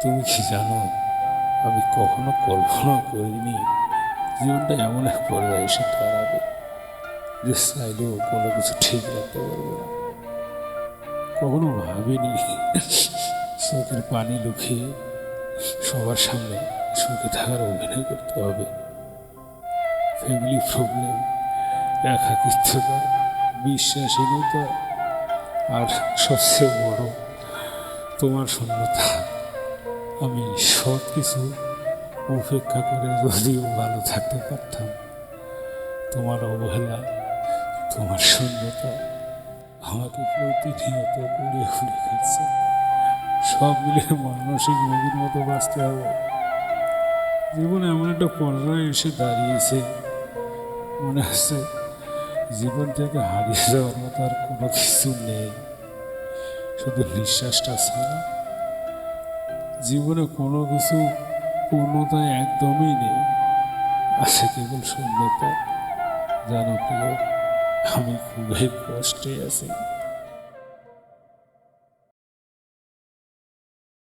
তুমি কি জানো, আমি কখনো কল্পনা করিনি জীবনটা এমন এক পর্যায়ে এসে দাঁড়াবে যে চাইলেও কোনো কিছু ঠিক রাখতে পারবো না। কখনো ভাবিনি চোখের পানি লুকিয়ে সবার সামনে সুখে থাকার অভিনয় করতে হবে। ফ্যামিলি প্রবলেম, একাকিত্বতা, বিশ্বাসহীনতা, আর সবচেয়ে বড় তোমার শূন্যতা। আমি সব কিছু উপেক্ষা করে যদিও ভালো থাকতে পারতাম, তোমার অবহেলা, তোমার শূন্যতা আমাকে প্রতিনিয়ত কুড়িয়ে কুড়িয়ে খাচ্ছে। সব মিলিয়ে মানসিক রোগীর মতো বাঁচতে হবে। জীবনে এমন একটা পর্যায়ে এসে দাঁড়িয়েছে, মনে হচ্ছে জীবন থেকে হারিয়ে যাওয়ার মতো আর কোনো কিছু নেই, শুধু নিঃশ্বাসটা ছাড়া। জীবনে কোনো কিছু পূর্ণতা একদমই নেই, আছে কেবল শূন্যতা। জানো প্রিয়, আমি খুবই কষ্টে আছি।